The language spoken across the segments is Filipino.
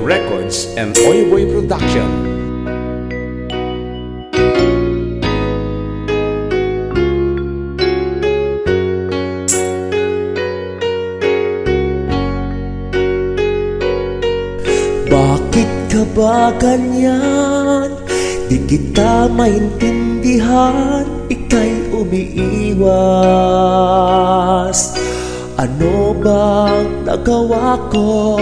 Records and Oyoboy Production. Bakit ka ba ganyan? Di kita maintindihan, ika'y umiiwas. Ano bang nagawa ko?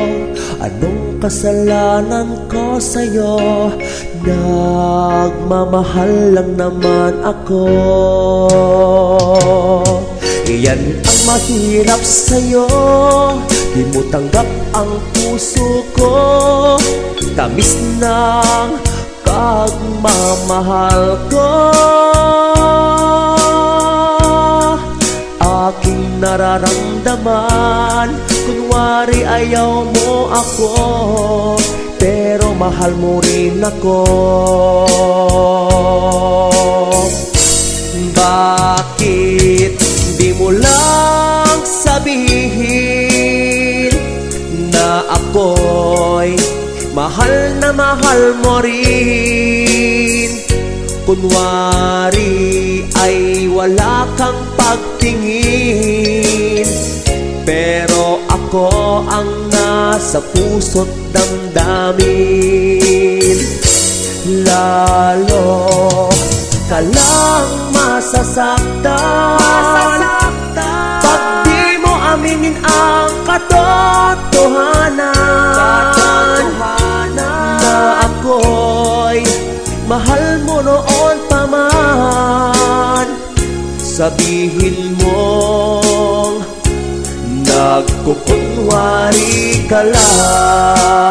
Anong kasalanan ko sa'yo? Nagmamahal lang naman ako. Iyan ang mahirap sa'yo, di mo tanggap ang puso ko. Tamis ng pagmamahal ko. Aking nararamdaman, kunwari ayaw mo ako, pero mahal mo rin ako. Bakit di mo lang sabihin na ako'y mahal na mahal mo rin? Kunwari ay wala kang pagtingin, pero ako ang nasa puso't damdamin. Lalo ka lang masasaktan pag di mo aminin ang katotohanan na ako'y mahal mo noon pa man. Sabihin mong nagkukunwari ka lang.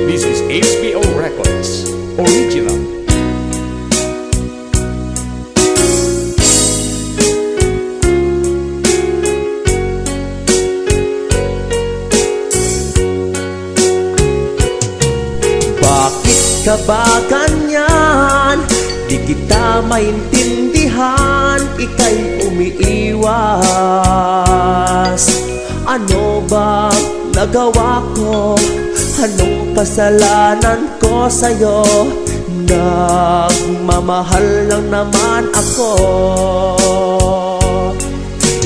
This is HBO Records Original. Bakit ka ba ganyan? Di kita maintindihan, ika'y umiiwas. Ano ba nagawa ko? Anong kasalanan ko sa'yo? Nagmamahal lang naman ako.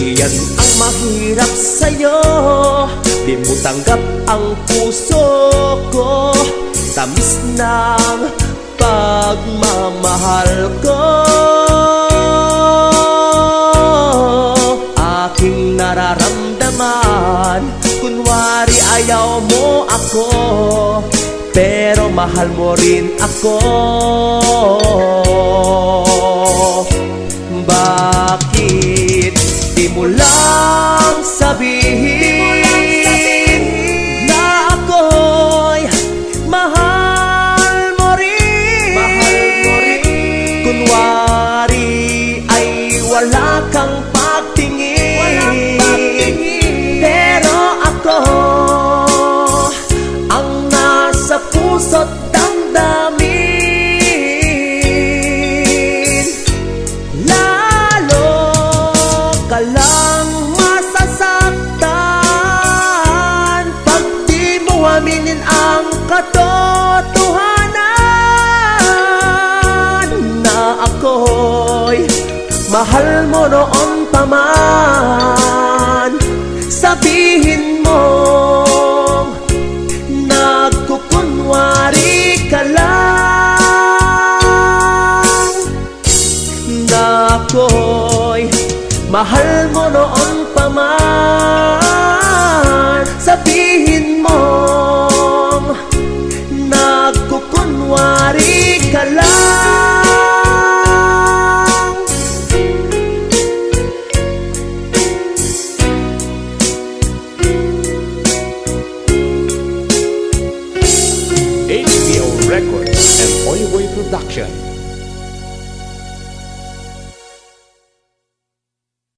Iyan ang mahirap sa'yo, di mo tanggap ang puso ko. Tamis ng pagmamahal ko. Aking nararamdaman, kunwari ayaw mo ako, pero mahal mo rin ako. Bakit di mo lang sabihin na ako'y mahal mo rin? Kunwari ay wala kang pagtingin, pero ako ang nasa puso't damdamin. Lalo ka lang masasaktan pag di mo aminin ang katotohanan na ako'y mahal mo noon pa man. Sabihin mong nagkukunwari ka lang na ako'y mahal mo noon pa man. Sabihin mong nagkukunwari ka lang. HBO Records and Oyoboy Production.